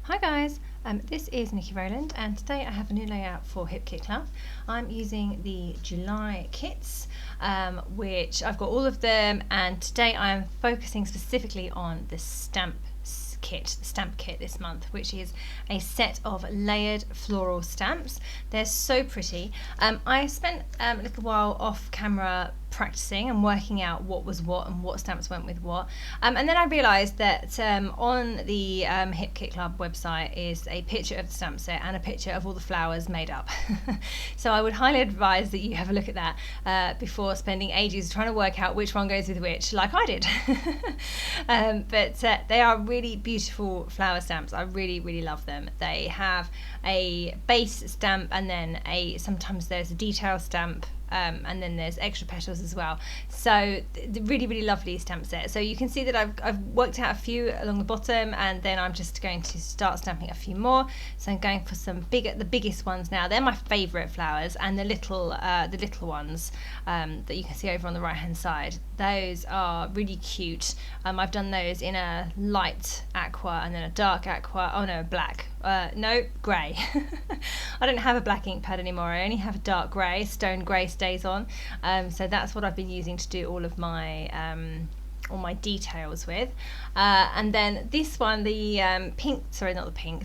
Hi guys, this is Nikki Rowland and today I have a new layout for Hip Kit Club. I'm using the July kits, which I've got all of them, and today I'm focusing specifically on the stamp kit this month, which is a set of layered floral stamps. They're so pretty. I spent a little while off camera practicing and working out what was what and what stamps went with what, and then I realised that on the Hip Kit Club website is a picture of the stamp set and a picture of all the flowers made up. So I would highly advise that you have a look at that before spending ages trying to work out which one goes with which, like I did. But they are really beautiful flower stamps. I really love them. They have a base stamp and then sometimes there's a detail stamp, and then there's extra petals as well. So really lovely stamp set. So you can see that I've worked out a few along the bottom, and then I'm just going to start stamping a few more. So I'm going for the biggest ones now. They're my favourite flowers, and the little ones that you can see over on the right hand side. Those are really cute. I've done those in a light aqua and then a dark aqua. Oh no, black. No, grey. I don't have a black ink pad anymore. I only have a dark grey. Stone grey stays on. So that's what I've been using to do all my details with. And then this one, the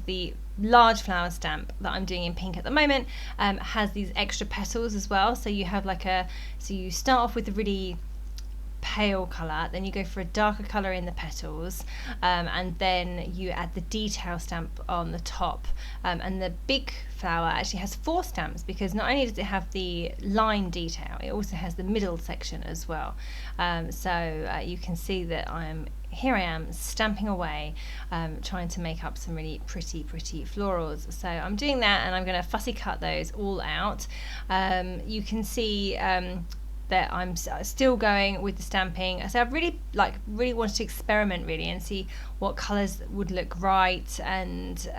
the large flower stamp that I'm doing in pink at the moment, has these extra petals as well. So you have so you start off with a really pale colour, then you go for a darker colour in the petals, and then you add the detail stamp on the top, and the big flower actually has 4 stamps, because not only does it have the line detail, it also has the middle section as well. So you can see that here I am stamping away, trying to make up some really pretty florals. So I'm doing that, and I'm going to fussy cut those all out. You can see that I'm still going with the stamping. So I've really wanted to experiment and see what colours would look right, and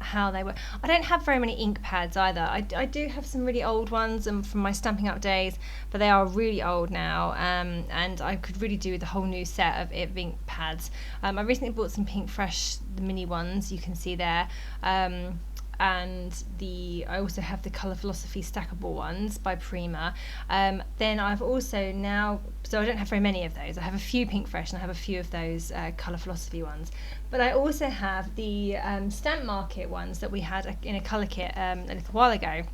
how they were. I don't have very many ink pads either. I do have some really old ones from my Stampin' Up days, but they are really old now, and I could really do with a whole new set of ink pads. I recently bought some Pink Fresh, the mini ones you can see there, and I also have the Colour Philosophy stackable ones by Prima. Then I've also now, so I don't have very many of those. I have a few Pink Fresh and I have a few of those Colour Philosophy ones. But I also have the Stamp Market ones that we had in a colour kit a little while ago.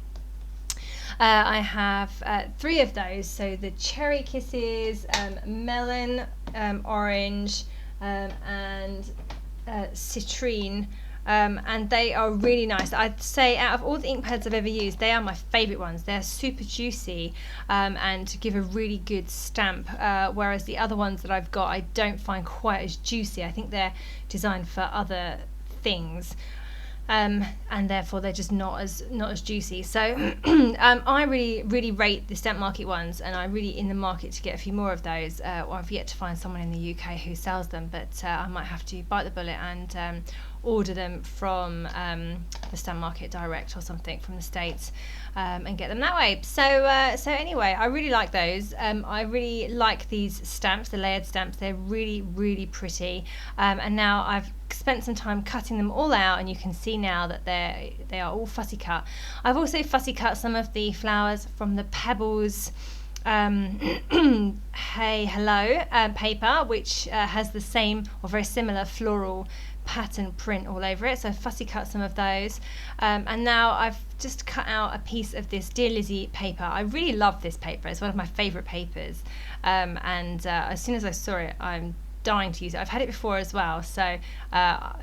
I have 3 of those, so the Cherry Kisses, Melon, Orange, and Citrine. And they are really nice. I'd say out of all the ink pads I've ever used, they are my favourite ones. They're super juicy, and give a really good stamp, whereas the other ones that I've got I don't find quite as juicy. I think they're designed for other things, and therefore they're just not as juicy. So I really rate the Stamp Market ones, and I'm really in the market to get a few more of those. I've yet to find someone in the UK who sells them, but I might have to bite the bullet and order them from the Stamp Market direct or something from the States, and get them that way. So anyway, I really like those. I really like these stamps, the layered stamps. They're really pretty, and now I've spent some time cutting them all out, and you can see now that they are all fussy cut. I've also fussy cut some of the flowers from the Pebbles Hey Hello paper, which has the same or very similar floral pattern print all over it. So I fussy cut some of those, and now I've just cut out a piece of this Dear Lizzy paper. I really love this paper. It's one of my favourite papers, and as soon as I saw it, I'm dying to use it. I've had it before as well, so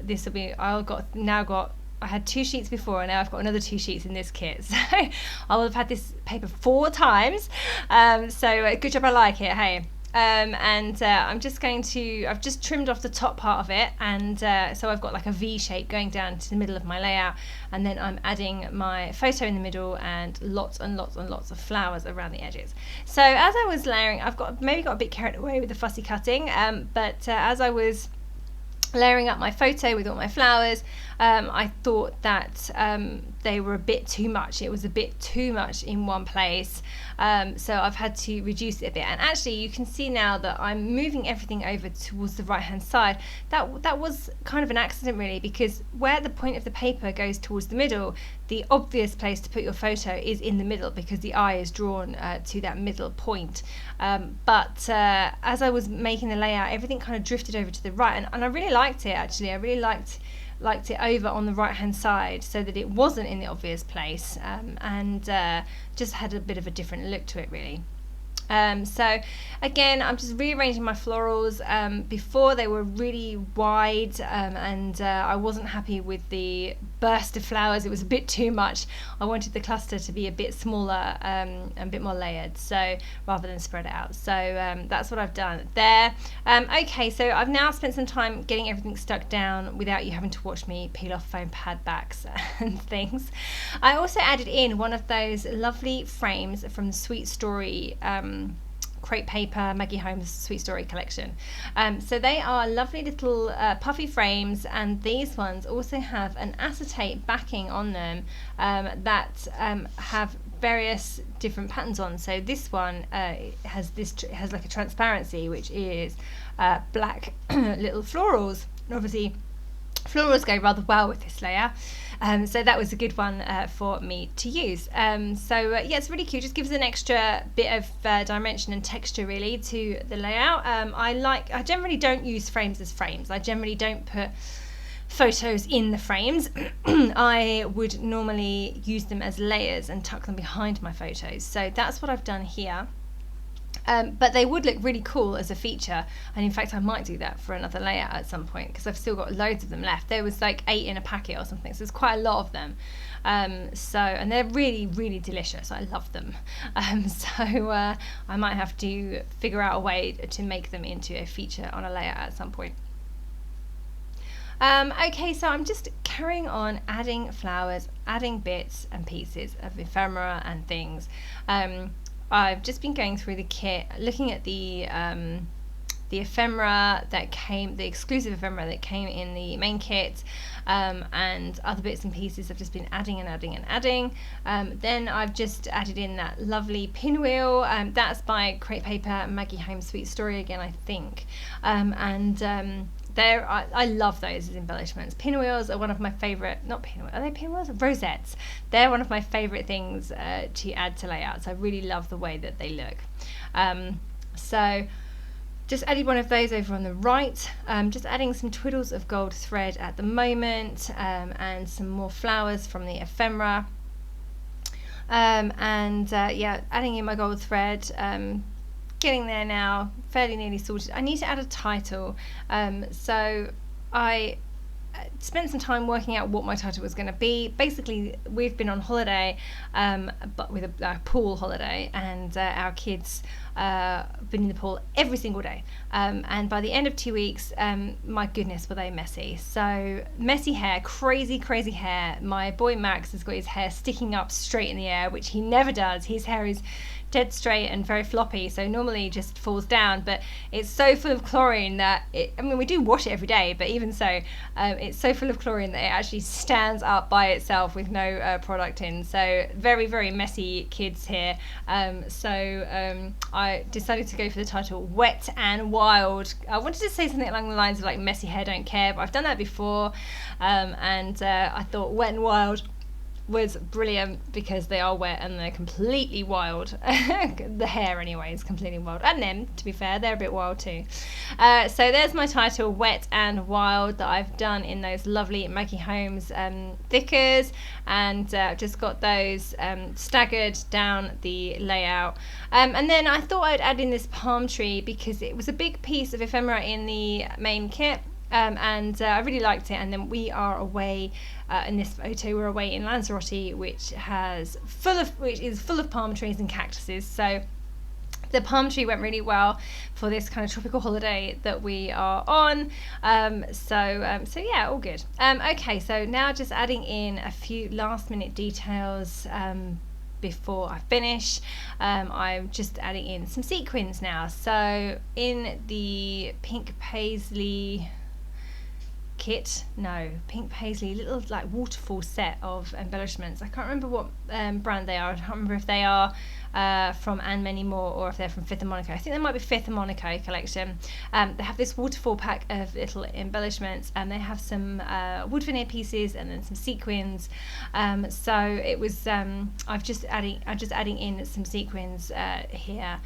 this will be, I had 2 sheets before, and now I've got another 2 sheets in this kit, so I will have had this paper 4 times. So good job, I like it, hey. I've just trimmed off the top part of it, and so I've got like a V shape going down to the middle of my layout, and then I'm adding my photo in the middle and lots of flowers around the edges. So as I was layering, I've got a bit carried away with the fussy cutting, but as I was layering up my photo with all my flowers, I thought that they were a bit too much. It was a bit too much in one place, so I've had to reduce it a bit. And actually you can see now that I'm moving everything over towards the right hand side. That was kind of an accident really, because where the point of the paper goes towards the middle, the obvious place to put your photo is in the middle, because the eye is drawn to that middle point. But as I was making the layout, everything kind of drifted over to the right, and I really liked it actually. I really liked it over on the right hand side, so that it wasn't in the obvious place, and just had a bit of a different look to it really. So again, I'm just rearranging my florals. Before they were really wide, and I wasn't happy with the burst of flowers. It was a bit too much. I wanted the cluster to be a bit smaller, and a bit more layered, so rather than spread it out. So that's what I've done there. Okay, so I've now spent some time getting everything stuck down without you having to watch me peel off foam pad backs and things. I also added in one of those lovely frames from the Sweet Story crepe paper Maggie Holmes Sweet Story collection. So they are lovely little puffy frames, and these ones also have an acetate backing on them that have various different patterns on. So this one has like a transparency, which is black little florals, and obviously florals go rather well with this layer. So that was a good one for me to use. So yeah, it's really cute. Just gives an extra bit of dimension and texture really to the layout. I generally don't use frames as frames. I generally don't put photos in the frames. I would normally use them as layers and tuck them behind my photos. So that's what I've done here. But they would look really cool as a feature, and in fact I might do that for another layout at some point, because I've still got loads of them left. There was like 8 in a packet or something, so there's quite a lot of them. And they're really, really delicious. I love them. I might have to figure out a way to make them into a feature on a layout at some point. Okay, so I'm just carrying on adding flowers, adding bits and pieces of ephemera and things. I've just been going through the kit, looking at the ephemera that came, the exclusive ephemera that came in the main kit, and other bits and pieces. I've just been adding and adding and adding. Then I've just added in that lovely pinwheel. That's by Crepe Paper Maggie Holmes Sweet Story again, I think. I love those as embellishments. Pinwheels are one of my favourite, not pinwheels, are they pinwheels? Rosettes. They're one of my favourite things to add to layouts. I really love the way that they look. So just added one of those over on the right. Just adding some twiddles of gold thread at the moment, and some more flowers from the ephemera. Yeah, adding in my gold thread. Getting there now, fairly nearly sorted. I need to add a title, so I spent some time working out what my title was going to be. Basically, we've been on holiday, but with a pool holiday, and our kids been in the pool every single day, and by the end of 2 weeks, my goodness, were they messy. So messy hair, crazy hair. My boy Max has got his hair sticking up straight in the air, which he never does. His hair is dead straight and very floppy, so normally just falls down, but it's so full of chlorine that we do wash it every day, but even so, it's so full of chlorine that it actually stands up by itself with no product in. So very messy kids here. I decided to go for the title Wet and Wild. I wanted to say something along the lines of like messy hair don't care, but I've done that before, and I thought Wet and Wild was brilliant because they are wet and they're completely wild. The hair anyway is completely wild, and them, to be fair, they're a bit wild too. So there's my title, Wet and Wild, that I've done in those lovely Maggie Holmes Thickers, and just got those staggered down the layout. And then I thought I'd add in this palm tree because it was a big piece of ephemera in the main kit. And I really liked it. And then we are away in this photo. We're away in Lanzarote, which is full of palm trees and cactuses. So the palm tree went really well for this kind of tropical holiday that we are on. So yeah, all good. Okay, so now just adding in a few last minute details before I finish. I'm just adding in some sequins now. So in the pink paisley kit, no, Pink Paisley, little like waterfall set of embellishments. I can't remember what brand they are. I can't remember if they are from And Many More or if they're from Fifth and Monaco. I think they might be Fifth and Monaco collection. They have this waterfall pack of little embellishments, and they have some wood veneer pieces and then some sequins. So it was I'm just adding in some sequins here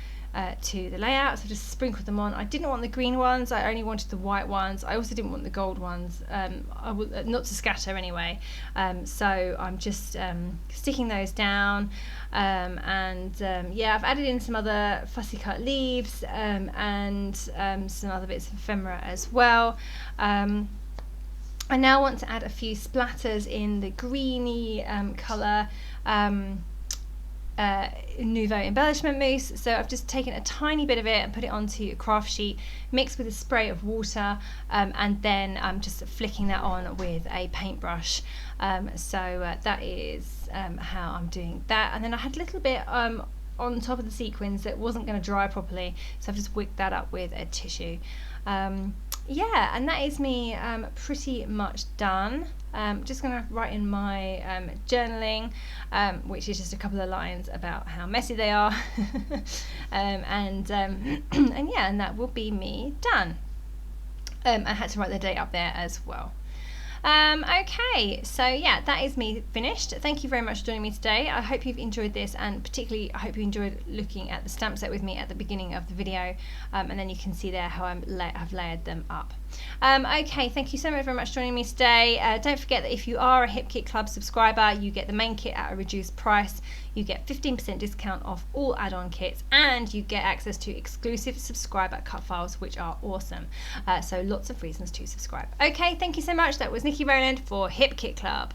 to the layout, so just sprinkled them on. I didn't want the green ones, I only wanted the white ones. I also didn't want the gold ones, not to scatter anyway. So I'm just sticking those down, yeah, I've added in some other fussy cut leaves and some other bits of ephemera as well. I now want to add a few splatters in the greeny colour Nuvo Embellishment mousse. So I've just taken a tiny bit of it and put it onto a craft sheet, mixed with a spray of water, and then I'm just flicking that on with a paintbrush. So that is how I'm doing that. And then I had a little bit on top of the sequins that wasn't going to dry properly, so I've just wicked that up with a tissue. Yeah, and that is me pretty much done. Just going to write in my journaling, which is just a couple of lines about how messy they are, and yeah, and that will be me done. I had to write the date up there as well. Okay, so yeah, that is me finished. Thank you very much for joining me today. I hope you've enjoyed this, and particularly I hope you enjoyed looking at the stamp set with me at the beginning of the video, and then you can see there how I've layered them up. Okay, thank you so very much for joining me today. Don't forget that if you are a Hip Kit Club subscriber, you get the main kit at a reduced price. You get 15% discount off all add-on kits, and you get access to exclusive subscriber cut files, which are awesome. So lots of reasons to subscribe. Okay, thank you so much. That was Nikki Rowland for Hip Kit Club.